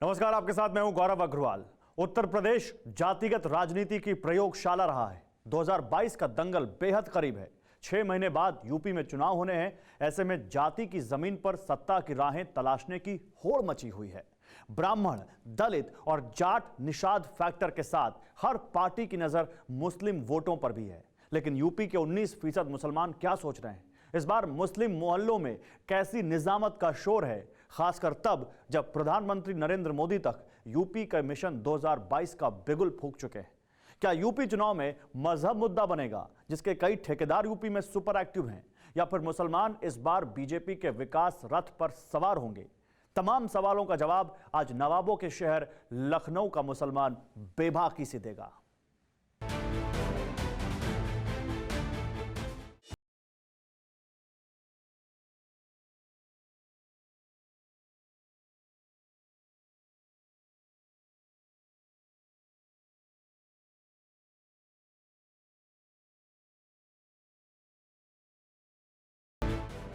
नमस्कार, आपके साथ मैं हूं गौरव अग्रवाल। उत्तर प्रदेश जातिगत राजनीति की प्रयोगशाला रहा है। 2022 का दंगल बेहद करीब है। 6 महीने बाद यूपी में चुनाव होने हैं। ऐसे में जाति की जमीन पर सत्ता की राहें तलाशने की होड़ मची हुई है। ब्राह्मण, दलित और जाट निषाद फैक्टर के साथ हर पार्टी की नजर मुस्लिम वोटों पर भी है। लेकिन यूपी के 19% मुसलमान क्या सोच रहे हैं? इस बार मुस्लिम मोहल्लों में कैसी निजामत का शोर है, खासकर तब जब प्रधानमंत्री नरेंद्र मोदी तक यूपी का मिशन 2022 का बिगुल फूंक चुके हैं। क्या यूपी चुनाव में मजहब मुद्दा बनेगा, जिसके कई ठेकेदार यूपी में सुपर एक्टिव हैं, या फिर मुसलमान इस बार बीजेपी के विकास रथ पर सवार होंगे? तमाम सवालों का जवाब आज नवाबों के शहर लखनऊ का मुसलमान बेबाकी से देगा।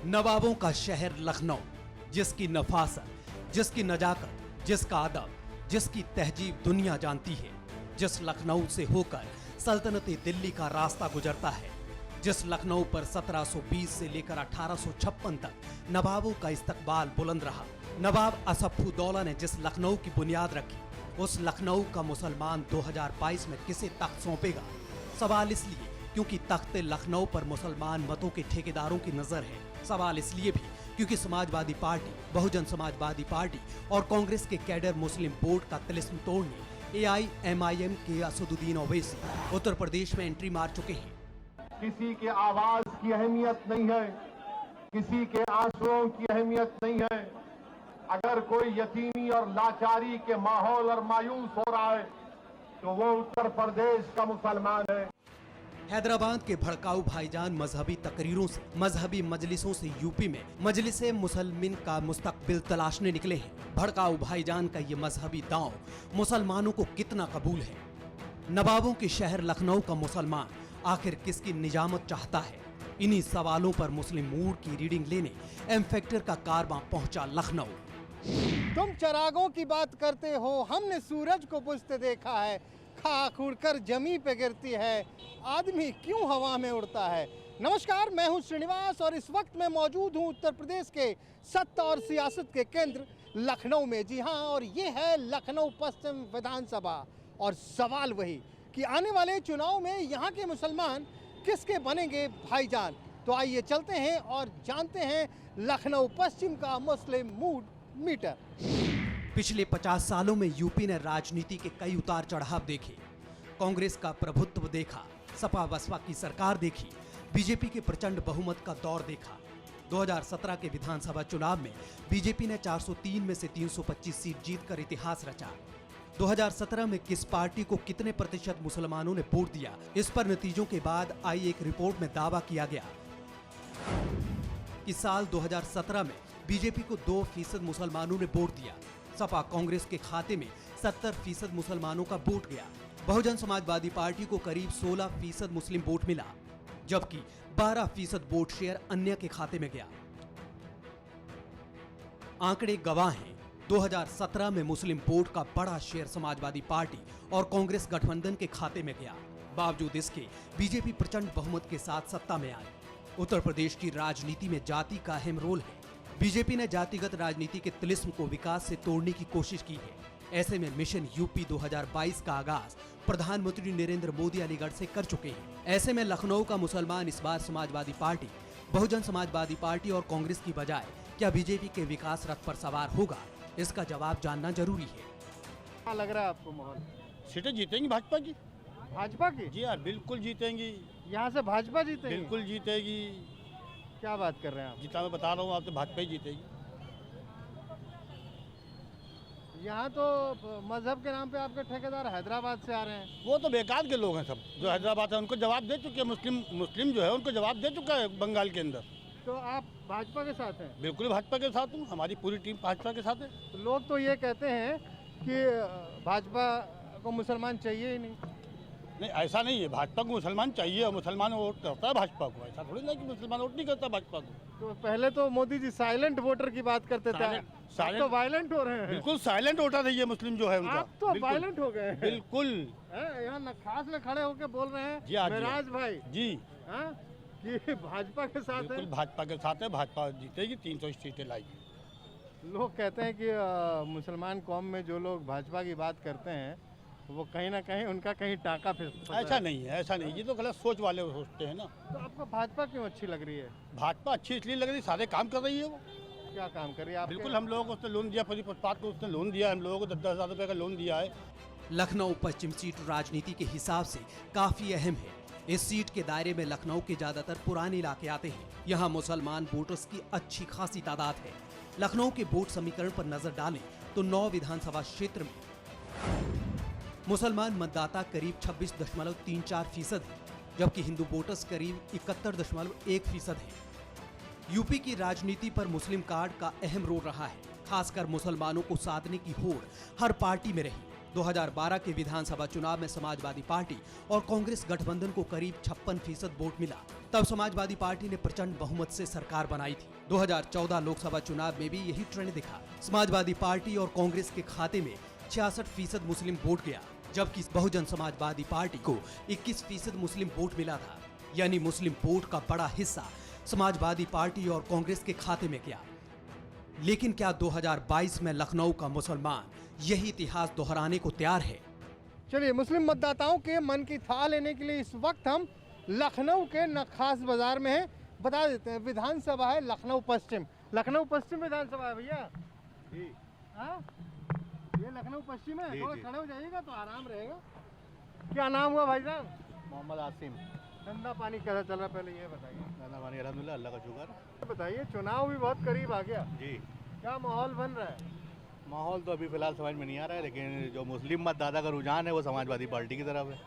नवाबों का शहर लखनऊ, जिसकी नफासत, जिसकी नजाकत, जिसका अदब, जिसकी तहजीब दुनिया जानती है, जिस लखनऊ से होकर सल्तनत दिल्ली का रास्ता गुजरता है, जिस लखनऊ पर 1720 से लेकर 1856 तक नवाबों का इस्तकबाल बुलंद रहा, नवाब असफउद्दौला ने जिस लखनऊ की बुनियाद रखी, उस लखनऊ का मुसलमान 2022 में किसे तख्त सौंपेगा? सवाल इसलिए क्योंकि तख्त लखनऊ पर मुसलमान मतों के ठेकेदारों की नजर है। सवाल इसलिए भी क्योंकि समाजवादी पार्टी, बहुजन समाजवादी पार्टी और कांग्रेस के कैडर मुस्लिम बोर्ड का तिलिस्म तोड़ने AIMIM के असदुद्दीन ओवैसी उत्तर प्रदेश में एंट्री मार चुके हैं। किसी के आवाज की अहमियत नहीं है, किसी के आंसुओं की अहमियत नहीं है। अगर कोई यतीमी और लाचारी के माहौल और मायूस हो रहा है तो वो उत्तर प्रदेश का मुसलमान है। हैदराबाद के भड़काऊ भाईजान मजहबी तकरीरों से, मजहबी मजलिसों से यूपी में मजलिसे मुसलमिन का मुस्तकबिल तलाशने निकले हैं। भड़काऊ भाईजान का ये मजहबी दांव मुसलमानों को कितना कबूल है? नवाबों के शहर लखनऊ का मुसलमान आखिर किसकी निजामत चाहता है? इन्हीं सवालों पर मुस्लिम मूड की रीडिंग लेने एम फैक्टर का कारवां पहुंचा लखनऊ। तुम चरागों की बात करते हो, हमने सूरज को बुझते देखा है। खाक उड़कर जमी पे गिरती है, आदमी क्यों हवा में उड़ता है। नमस्कार, मैं हूं श्रीनिवास और इस वक्त मैं मौजूद हूं उत्तर प्रदेश के सत्ता और सियासत के केंद्र लखनऊ में। जी हां, और ये है लखनऊ पश्चिम विधानसभा। और सवाल वही कि आने वाले चुनाव में यहाँ के मुसलमान किसके बनेंगे भाईजान। तो आइए चलते हैं और जानते हैं लखनऊ पश्चिम का मुस्लिम मूड मीटर। पिछले 50 सालों में यूपी ने राजनीति के कई उतार चढ़ाव देखे। कांग्रेस का प्रभुत्व देखा, सपा बसपा की सरकार देखी, बीजेपी के प्रचंड बहुमत का दौर देखा। 2017 के विधानसभा चुनाव में बीजेपी ने 403 में से 325 सीट जीतकर इतिहास रचा। 2017 में किस पार्टी को कितने प्रतिशत मुसलमानों ने वोट दिया, इस पर नतीजों के बाद आई एक रिपोर्ट में दावा किया गया कि साल 2017 में बीजेपी को 2% मुसलमानों ने वोट दिया। सपा कांग्रेस के खाते में 70% मुसलमानों का वोट गया। बहुजन समाजवादी पार्टी को करीब 16% मुस्लिम वोट मिला, जबकि 12% वोट शेयर अन्य के खाते में गया। आंकड़े गवाह हैं, 2017 में मुस्लिम वोट का बड़ा शेयर समाजवादी पार्टी और कांग्रेस गठबंधन के खाते में गया। बावजूद इसके बीजेपी प्रचंड बहुमत के साथ सत्ता में आई। उत्तर प्रदेश की राजनीति में जाति का अहम रोल है। बीजेपी ने जातिगत राजनीति के तिलिस्म को विकास से तोड़ने की कोशिश की है। ऐसे में मिशन यूपी 2022 का आगाज प्रधानमंत्री नरेंद्र मोदी अलीगढ़ से कर चुके हैं। ऐसे में लखनऊ का मुसलमान इस बार समाजवादी पार्टी, बहुजन समाजवादी पार्टी और कांग्रेस की बजाय क्या बीजेपी के विकास रथ पर सवार होगा? इसका जवाब जानना जरूरी है। क्या लग रहा है आपको माहौल? सीटें जीतेंगी भाजपा की। भाजपा की? जी यार, बिल्कुल जीतेंगी। यहाँ से भाजपा जीतेगी? बिल्कुल जीतेगी। क्या बात कर रहे हैं आप? जितना मैं बता रहा हूँ आप, तो भाजपा ही जीतेगी। यहाँ तो मजहब के नाम पे आपके ठेकेदार हैदराबाद से आ रहे हैं। वो तो बेकार के लोग हैं सब, जो हैदराबाद है उनको जवाब दे चुके हैं। मुस्लिम जो है उनको जवाब दे चुका है बंगाल के अंदर। तो आप भाजपा के साथ हैं? बिल्कुल भाजपा के साथ हूँ, हमारी पूरी टीम भाजपा के साथ है। तो लोग तो ये कहते हैं कि भाजपा को मुसलमान चाहिए ही नहीं। नहीं, ऐसा नहीं है। भाजपा को मुसलमान चाहिए और मुसलमान वोट करता है भाजपा को। ऐसा थोड़ी ना कि मुसलमान वोट नहीं करता भाजपा को। तो पहले तो मोदी जी साइलेंट वोटर की बात करते थे, आप तो वायलेंट हो रहे हैं। बिल्कुल साइलेंट वोटर है ये मुस्लिम जो है उनका। आप तो वायलेंट हो गए हैं। बिल्कुल यहाँ नखास में खड़े होके बोल रहे हैं जी, हाँ, जी, मेराज भाई जी, हाँ, कि भाजपा के साथ है। बिल्कुल भाजपा के साथ है। भाजपा जीतेगी, 300 सीटें लाएगी। लोग कहते हैं कि मुसलमान कौम में जो लोग भाजपा की बात करते हैं वो कहीं ना कहीं उनका कहीं टाका फंसा ऐसा नहीं है, ऐसा नहीं। ये तो गलत सोच वाले सोचते हैं ना। तो आपको भाजपा क्यों अच्छी लग रही है? भाजपा अच्छी इसलिए लग रही, सारे काम कर रही है वो। क्या काम करिए आप? बिल्कुल, हम लोगों को उसने लोन दिया, पूरी फुटपाथ को उसने लोन दिया, हम लोगों को 10-10 हज़ार रुपये का लोन दिया है। लखनऊ पश्चिम सीट राजनीति के हिसाब से काफी अहम है। इस सीट के दायरे में लखनऊ के ज्यादातर पुराने इलाके आते हैं। यहाँ मुसलमान वोटर्स की अच्छी खासी तादाद है। लखनऊ के वोट समीकरण पर नजर डालें तो 9 विधानसभा क्षेत्र में मुसलमान मतदाता करीब 26.34% है, जबकि हिंदू वोटर्स करीब 71.1% है। यूपी की राजनीति पर मुस्लिम कार्ड का अहम रोल रहा है, खासकर मुसलमानों को साधने की होड़ हर पार्टी में रही। 2012 के विधानसभा चुनाव में समाजवादी पार्टी और कांग्रेस गठबंधन को करीब 56% वोट मिला। तब समाजवादी पार्टी ने प्रचंड बहुमत से सरकार बनाई थी। 2014 लोकसभा चुनाव में भी यही ट्रेंड दिखा। समाजवादी पार्टी और कांग्रेस के खाते में 66% मुस्लिम वोट गया, जबकि बहुजन समाजवादी पार्टी को 21% मुस्लिम वोट मिला था। यानी मुस्लिम वोट का बड़ा हिस्सा समाजवादी पार्टी और कांग्रेस के खाते में गया। लेकिन क्या 2022 में लखनऊ का मुसलमान यही इतिहास दोहराने को तैयार है? चलिए, मुस्लिम मतदाताओं के मन की थाह लेने के लिए इस वक्त हम लखनऊ के नखास बाजार में हैं। बता देते हैं, विधानसभा है लखनऊ पश्चिम। लखनऊ पश्चिम विधानसभा है भैया जी। हाँ, ये लखनऊ पश्चिम है। थोड़ा खड़े हो जाइएगा तो आराम रहेगा। क्या नाम हुआ भाई साहब? मोहम्मद आसिम। धंधा पानी कैसा चल रहा, पहले ये बताइए। धंधा पानी अल्हम्दुलिल्लाह, अल्लाह का शुक्र। बताइए, चुनाव भी बहुत करीब आ गया, जी, क्या माहौल बन रहा है? माहौल तो अभी फिलहाल समझ में नहीं आ रहा है, लेकिन जो मुस्लिम मतदाता का रुझान है वो समाजवादी पार्टी की तरफ है।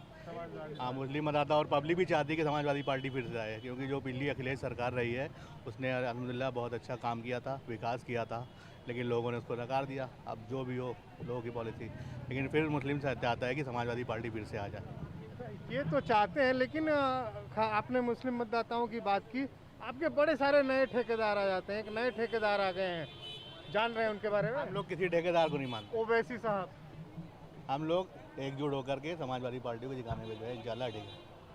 हाँ, मुस्लिम मतदाता और पब्लिक भी चाहती है कि समाजवादी पार्टी फिर से आए, क्योंकि जो पिछली अखिलेश सरकार रही है उसने अल्हम्दुलिल्लाह बहुत अच्छा काम किया था, विकास किया था, लेकिन लोगों ने उसको नकार दिया। अब जो भी हो लोगों की पॉलिसी, लेकिन फिर मुस्लिम चाहता है कि समाजवादी पार्टी फिर से आ जाए। ये तो चाहते हैं, लेकिन आपने मुस्लिम मतदाताओं की बात की, आपके बड़े सारे नए ठेकेदार आ जाते हैं। एक नए ठेकेदार आ गए हैं, जान रहे हैं उनके बारे में? हम लोग किसी ठेकेदार को नहीं मानते। ओवैसी साहब, हम लोग एकजुट होकर के समाजवादी पार्टी को जिताने पे जो है इंशाल्लाह ठीक है।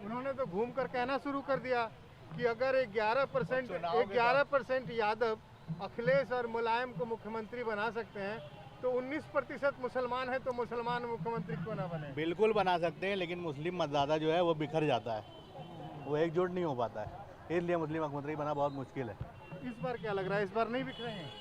उन्होंने तो घूम कर कहना शुरू कर दिया कि अगर 11% यादव अखिलेश और मुलायम को मुख्यमंत्री बना सकते हैं तो 19% मुसलमान है, तो मुसलमान मुख्यमंत्री क्यों ना बने? बिल्कुल बना सकते हैं, लेकिन मुस्लिम मतदाता जो है वो बिखर जाता है, वो एकजुट नहीं हो पाता है, इसलिए मुस्लिम मुख्यमंत्री बना बहुत मुश्किल है। इस बार क्या लग रहा है, इस बार नहीं बिखरे हैं?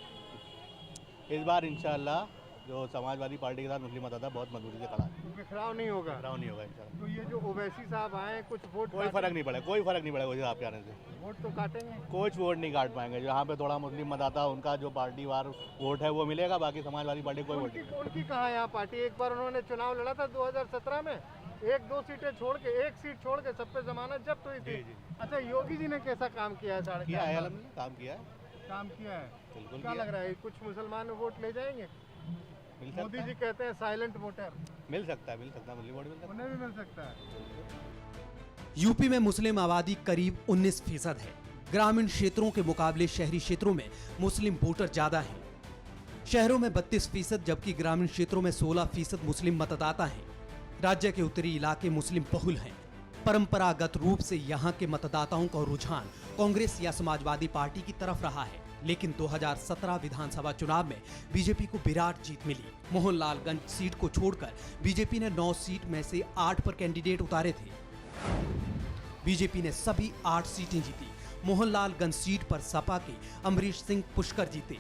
इस बार इंशाल्लाह जो समाजवादी पार्टी के साथ मुस्लिम मतदाता बहुत मजबूती से खड़ा है। बिखराव नहीं होगा? बिखराव नहीं होगा इंशाल्लाह। तो ये जो ओवैसी साहब आए, कुछ वोट कोई फर्क नहीं पड़ेगा, कोई फर्क नहीं पड़ेगा उस हिसाब के आने से। वोट तो काटेंगे? कुछ वोट नहीं काट पाएंगे। जहाँ पे थोड़ा मुस्लिम मतदाता उनका जो पार्टी वार वोट है वो मिलेगा, बाकी समाजवादी पार्टी कोई वोट नहीं। उनकी कहाँ यहाँ पार्टी? एक बार उन्होंने चुनाव लड़ा था 2017 में, 1-2 सीटें छोड़ के, 1 सीट छोड़ के सब पे जमानत जब्त हुई थी। अच्छा, योगी जी ने कैसा काम किया है? काम किया है, काम किया है, बिल्कुल। क्या लग रहा है, कुछ मुसलमान वोट ले जाएंगे? मोदी जी कहते हैं साइलेंट वोटर। मिल सकता है मुस्लिम वोट मिल सकता है, उन्हें भी मिल सकता है। यूपी में मुस्लिम आबादी करीब 19% है। ग्रामीण क्षेत्रों के मुकाबले शहरी क्षेत्रों में मुस्लिम वोटर ज्यादा हैं। शहरों में 32%, जबकि ग्रामीण क्षेत्रों में 16% मुस्लिम मतदाता हैं। राज्य के उत्तरी इलाके मुस्लिम बहुल हैं। परंपरागत रूप से यहाँ के मतदाताओं का रुझान कांग्रेस या समाजवादी पार्टी की तरफ रहा है, लेकिन 2017 विधानसभा चुनाव में बीजेपी को विराट जीत मिली। मोहनलालगंज सीट को छोड़कर बीजेपी ने 9 सीट में से 8 पर कैंडिडेट उतारे थे। बीजेपी ने सभी 8 सीटें जीती। मोहनलालगंज सीट पर सपा के अमरीश सिंह पुष्कर जीते,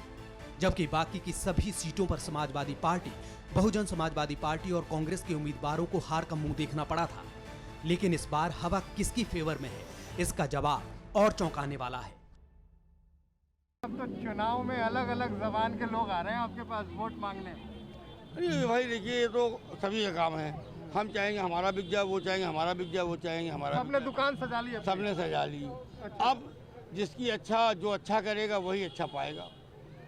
जबकि बाकी की सभी सीटों पर समाजवादी पार्टी, बहुजन समाजवादी पार्टी और कांग्रेस के उम्मीदवारों को हार का मुंह देखना पड़ा था। लेकिन इस बार हवा किसकी फेवर में है, इसका जवाब और चौंकाने वाला है। अब तो चुनाव में अलग अलग जबान के लोग आ रहे हैं आपके पास वोट मांगने। अरे भाई देखिए, ये तो सभी का काम है। हम चाहेंगे हमारा बिक जाए, वो चाहेंगे हमारा बिक जाए, वो चाहेंगे हमारा। सबने दुकान सजा ली? सबने सजा ली। अब जिसकी जो अच्छा करेगा वही अच्छा पाएगा।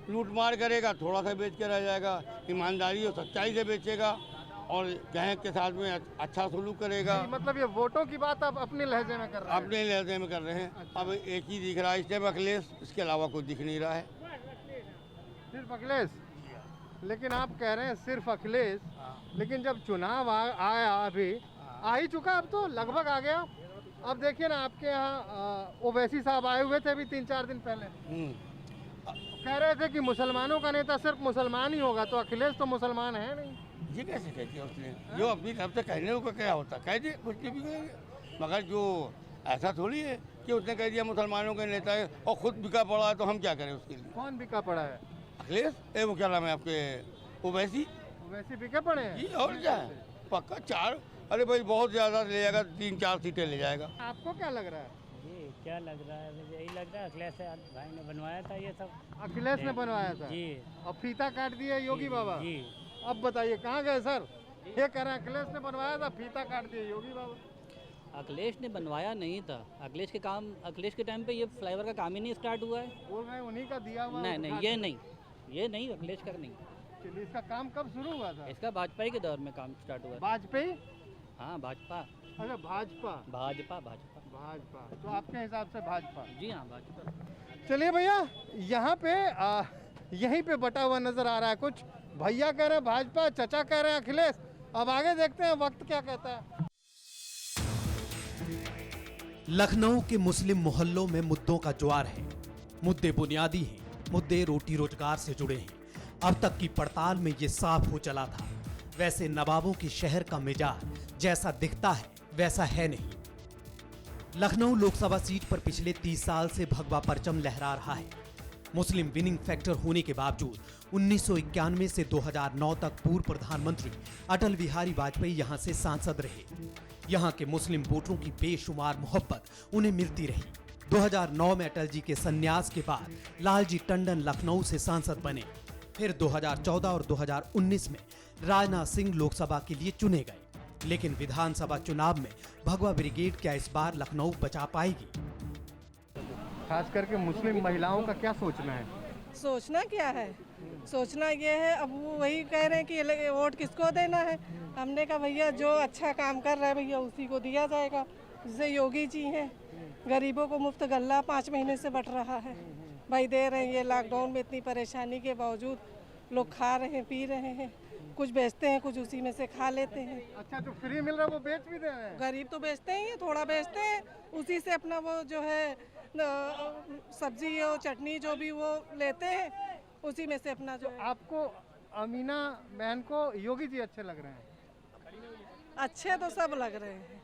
लूट मार करेगा, थोड़ा सा बेच के रह जाएगा। ईमानदारी और सच्चाई से बेचेगा और गैंग के साथ में अच्छा सलूक करेगा। मतलब ये वोटों की बात आप अपने लहजे में कर रहे हैं? अपने लहजे में कर रहे हैं। अब एक ही दिख रहा है इस टाइम अखिलेश, इसके अलावा कोई दिख नहीं रहा है। सिर्फ अखिलेश? लेकिन आप कह रहे हैं सिर्फ अखिलेश, लेकिन जब चुनाव आया अभी आ ही चुका, अब तो लगभग आ गया। अब देखिए ना, आपके यहाँ ओवैसी साहब आए हुए थे अभी 3-4 दिन पहले, कह रहे थे कि मुसलमानों का नेता सिर्फ मुसलमान ही होगा, तो अखिलेश तो मुसलमान है नहीं। ये कैसे कह दिया उसने? जो अपनी तरफ से कहने को क्या होता कह दिए, कुछ भी कहेंगे, मगर जो ऐसा थोड़ी है कि उसने कह दिया मुसलमानों के नेता है और खुद बिका पड़ा है, तो हम क्या करें उसके लिए? कौन बिका पड़ा है? अखिलेश वो क्या नाम है आपके ओवैसी बिके पड़े हैं? ये और क्या है, पक्का 4, अरे भाई बहुत ज़्यादा ले जाएगा, 3-4 सीटें ले जाएगा। आपको क्या लग रहा है? जी क्या लग रहा है, मुझे यही लग रहा है अखिलेश भाई ने बनवाया था ये सब। अखिलेश ने बनवाया था जी। और फीता काट दिया योगी बाबा। जी। अब बताइए कहाँ गए सर? ये कह रहे हैं अखिलेश ने बनवाया था, फीता काट दिया योगी बाबा। अखिलेश ने बनवाया नहीं था। अखिलेश के टाइम पे ये फ्लाईओवर का काम ही नहीं स्टार्ट हुआ है। बोल रहे हैं उन्हीं का दिया हुआ। नहीं, ये नहीं अखिलेश का नहीं। चलिए, इसका काम कब शुरू हुआ था? इसका वाजपेयी के दौर में काम स्टार्ट हुआ। वाजपेयी? हाँ भाजपा। अच्छा, भाजपा। तो आपके हिसाब से भाजपा? जी हाँ भाजपा। चलिए भैया, यहाँ पे यहीं पे बटा हुआ नजर आ रहा है कुछ। भैया कह रहे हैं भाजपा, चचा कह रहे हैं अखिलेश। अब आगे देखते हैं वक्त क्या कहता है। लखनऊ के मुस्लिम मोहल्लों में मुद्दों का ज्वार है। मुद्दे बुनियादी हैं, मुद्दे रोटी रोजगार से जुड़े हैं। अब तक की पड़ताल में ये साफ हो चला था। वैसे नवाबों के शहर का मिजाज जैसा दिखता है वैसा है नहीं। लखनऊ लोकसभा सीट पर पिछले 30 साल से भगवा परचम लहरा रहा है। मुस्लिम विनिंग फैक्टर होने के बावजूद 1991 से 2009 तक पूर्व प्रधानमंत्री अटल बिहारी वाजपेयी यहां से सांसद रहे। यहां के मुस्लिम वोटरों की बेशुमार मोहब्बत उन्हें मिलती रही। 2009 में अटल जी के संन्यास के बाद लालजी टंडन लखनऊ से सांसद बने। फिर 2014 और 2019 में राजनाथ सिंह लोकसभा के लिए चुने गए। लेकिन विधानसभा चुनाव में भगवा ब्रिगेड क्या इस बार लखनऊ बचा पाएगी? खास करके मुस्लिम महिलाओं का क्या सोचना है? सोचना क्या है, सोचना ये है, अब वो वही कह रहे हैं कि वोट किसको देना है। हमने कहा भैया जो अच्छा काम कर रहा है भैया उसी को दिया जाएगा। जैसे योगी जी हैं, गरीबों को मुफ्त गल्ला 5 महीने से बंट रहा है भाई, दे रहे हैं। ये लॉकडाउन में इतनी परेशानी के बावजूद लोग खा रहे हैं, पी रहे हैं, कुछ बेचते हैं, कुछ उसी में से खा लेते हैं। अच्छा, जो फ्री मिल रहा है वो बेच भी दे रहे हैं? गरीब तो बेचते ही हैं, थोड़ा बेचते हैं, उसी से अपना वो जो है सब्जी और चटनी जो भी वो लेते हैं, उसी में से अपना जो। आपको अमीना बहन को योगी जी अच्छे लग रहे हैं? अच्छे तो सब लग रहे हैं,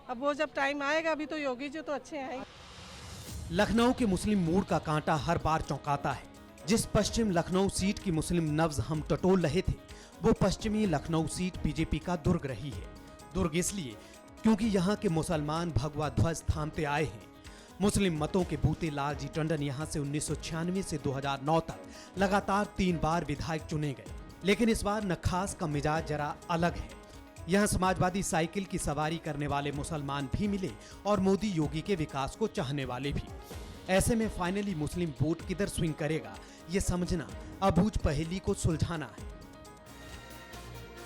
अब वो जब टाइम आएगा, अभी तो योगी जी तो अच्छे आएंगे। लखनऊ के मुस्लिम मूड का कांटा हर बार चौंकाता है। जिस पश्चिम लखनऊ सीट की मुस्लिम नब्ज हम टटोल रहे थे, वो पश्चिमी लखनऊ सीट बीजेपी का दुर्ग रही है। दुर्ग इसलिए क्योंकि यहाँ के मुसलमान भगवा ध्वज थामते आए हैं। मुस्लिम मतों के बूते लालजी टंडन यहाँ से 1996 से 2009 तक लगातार 3 बार विधायक चुने गए। लेकिन इस बार नखास का मिजाज जरा अलग है। यहाँ समाजवादी साइकिल की सवारी करने वाले मुसलमान भी मिले और मोदी योगी के विकास को चाहने वाले भी। ऐसे में फाइनली मुस्लिम वोट किधर स्विंग करेगा, ये समझना अबूझ पहेली को सुलझाना है।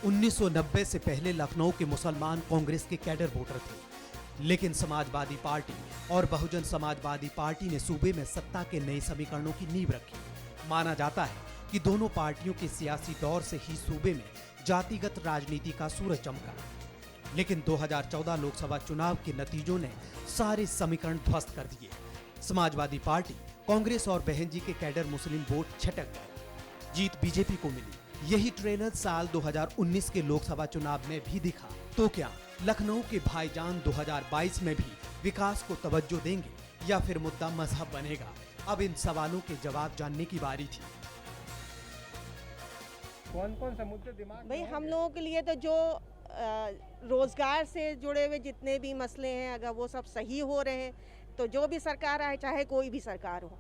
1990 से पहले लखनऊ के मुसलमान कांग्रेस के कैडर वोटर थे, लेकिन समाजवादी पार्टी और बहुजन समाजवादी पार्टी ने सूबे में सत्ता के नए समीकरणों की नींव रखी। माना जाता है कि दोनों पार्टियों के सियासी दौर से ही सूबे में जातिगत राजनीति का सूरज चमका। लेकिन 2014 लोकसभा चुनाव के नतीजों ने सारे समीकरण ध्वस्त कर दिए। समाजवादी पार्टी, कांग्रेस और बहन जी के कैडर मुस्लिम वोट छटक गए। जीत बीजेपी को मिली। यही ट्रेलर साल 2019 के लोकसभा चुनाव में भी दिखा। तो क्या लखनऊ के भाईजान 2022 में भी विकास को तवज्जो देंगे या फिर मुद्दा मजहब बनेगा? अब इन सवालों के जवाब जानने की बारी थी। कौन कौन से मुद्दे दिमाग भाई हम लोगों के लिए तो जो रोजगार से जुड़े हुए जितने भी मसले हैं, अगर वो सब सही हो रहे हैं तो जो भी सरकार आए, चाहे कोई भी सरकार हो,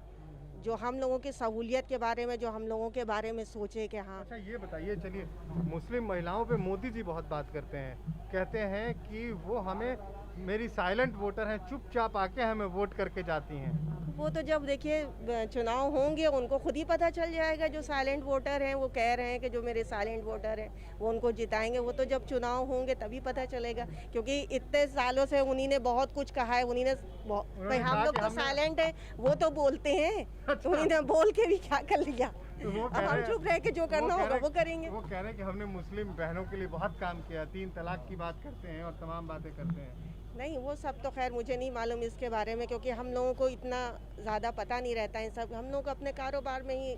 जो हम लोगों की सहूलियत के बारे में, जो हम लोगों के बारे में सोचे कि हाँ। अच्छा, ये बताइए, चलिए मुस्लिम महिलाओं पे मोदी जी बहुत बात करते हैं, कहते हैं कि वो हमें मेरी साइलेंट वोटर हैं, चुपचाप आके हमें वोट करके जाती हैं। वो तो जब देखिए चुनाव होंगे उनको खुद ही पता चल जाएगा। जो साइलेंट वोटर हैं वो कह रहे हैं कि जो मेरे साइलेंट वोटर हैं वो उनको जिताएंगे, वो तो जब चुनाव होंगे तभी पता चलेगा। क्योंकि इतने सालों से उन्हीं ने बहुत कुछ कहा है, उन्हीं ने भाई हम लोग तो साइलेंट हैं, वो तो बोलते हैं, तो उन्हीं ने बोल के भी क्या कर लिया। तो वो अब हम चुप रह के जो करना होगा वो करेंगे। वो कह रहे हैं कि हमने मुस्लिम बहनों के लिए बहुत काम किया, 3 तलाक की बात करते हैं और तमाम बातें करते हैं। नहीं, वो सब तो खैर मुझे नहीं मालूम इसके बारे में, क्योंकि हम लोगों को इतना ज़्यादा पता नहीं रहता है सब। हम लोग अपने कारोबार में ही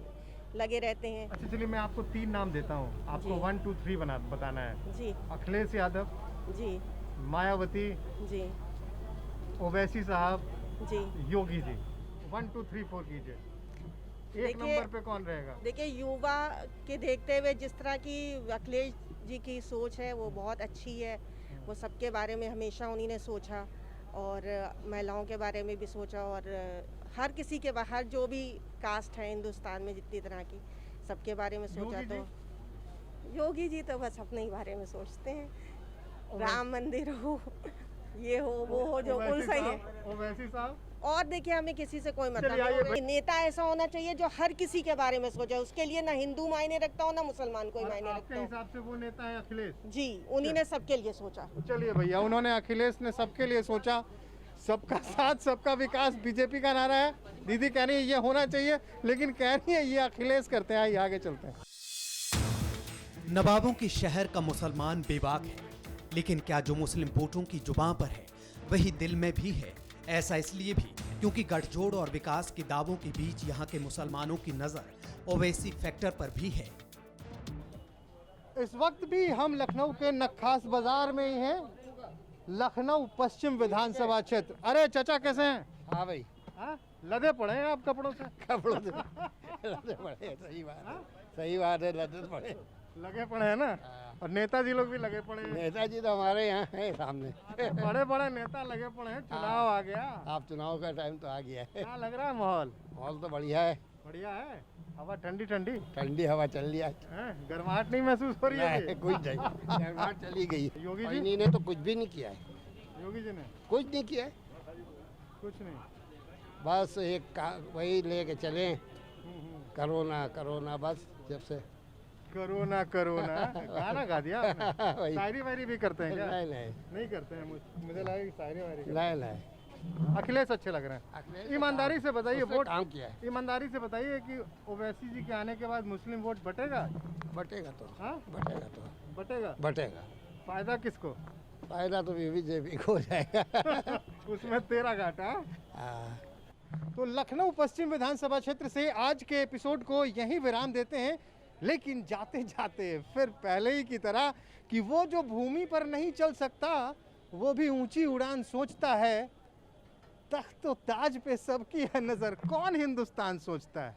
लगे रहते हैं। अच्छा चलिए, मैं आपको 3 नाम देता हूँ, आपको 1 2 3 बताना है। जी अखिलेश यादव जी मायावती जी ओवैसी साहब जी योगी जी। 1 2 3 4 कीजिए। एक नंबर पे कौन रहेगा? देखिए, युवा के देखते हुए जिस तरह की अखिलेश जी की सोच है वो बहुत अच्छी है। वो सबके बारे में हमेशा उन्हीं ने सोचा, और महिलाओं के बारे में भी सोचा, और हर किसी के बाहर जो भी कास्ट है हिंदुस्तान में जितनी तरह की, सबके बारे में सोचा। तो योगी जी तो बस अपने ही बारे में सोचते हैं। राम मंदिर हो, ये हो, वो हो, जो उन सही है। ओवैसी साहब। और देखिए, हमें किसी से कोई मतलब नहीं। नेता ऐसा होना चाहिए जो हर किसी के बारे में सोचे। उसके लिए ना हिंदू मायने रखता हो ना मुसलमान कोई मायने रखता आपके हो। हिसाब से वो नेता है अखिलेश जी, उन्हीं ने सबके लिए सोचा। चलिए भैया, उन्होंने अखिलेश ने सबके लिए सोचा। सबका साथ सबका विकास बीजेपी का नारा है। दीदी कह रही है ये होना चाहिए, लेकिन कह रही है ये अखिलेश करते हैं। आइए आगे चलते हैं। नवाबों के शहर का मुसलमान बेबाक है, लेकिन क्या जो मुस्लिम वोटों की जुबान पर है वही दिल में भी है? ऐसा इसलिए भी क्योंकि गठजोड़ और विकास के दावों के बीच यहाँ के मुसलमानों की नजर ओवैसी फैक्टर पर भी है। इस वक्त भी हम लखनऊ के नक्खास बाजार में ही हैं। लखनऊ पश्चिम विधानसभा क्षेत्र। अरे चाचा कैसे हैं? हाँ भाई, हाँ? लदे पड़े हैं आप कपड़ों से? कपड़ों से लदे पड़े, सही बात है, सही बात है, लदे पड़े, लगे पड़े हैं ना। और नेताजी लोग भी लगे पड़े हैं। नेताजी तो हमारे यहाँ है सामने। बड़े बड़े नेता लगे पड़े हैं। चुनाव आ गया। आप चुनाव का टाइम तो आ गया है। क्या लग रहा है माहौल? माहौल तो बढ़िया है। बढ़िया है। हवा ठंडी ठंडी ठंडी हवा चल रही है। गर्माहट नहीं महसूस हो रही है? कुछ नहीं, गर्माहट चली गई। योगी जी? इन्हीं ने तो कुछ भी नहीं किया है। योगी जी ने कुछ नहीं किया है, कुछ नहीं, बस एक वही लेके चले, करोना करोना, बस जब से करोना करोना गाना गा दिया आपने। शायरी वायरी भी करते हैं क्या? नहीं करते हैं। मुझे लगा कि शायरी वायरी। नहीं। अखिलेश अच्छे लग रहे हैं। ईमानदारी से बताइए, वोट काम किया है। ईमानदारी से बताइए कि ओवैसी जी के आने के बाद मुस्लिम वोट बटेगा? बटेगा तो, हाँ बटेगा तो, बटेगा। बटेगा। फायदा किसको? फायदा तो बीजेपी को हो जाएगा। उसमें तेरा घाटा। हाँ। तो लखनऊ पश्चिम विधानसभा क्षेत्र से आज के एपिसोड को यहीं विराम देते हैं, लेकिन जाते जाते फिर पहले ही की तरह कि वो जो भूमि पर नहीं चल सकता वो भी ऊंची उड़ान सोचता है। तख्त ताज पे सबकी है नजर, कौन हिंदुस्तान सोचता है।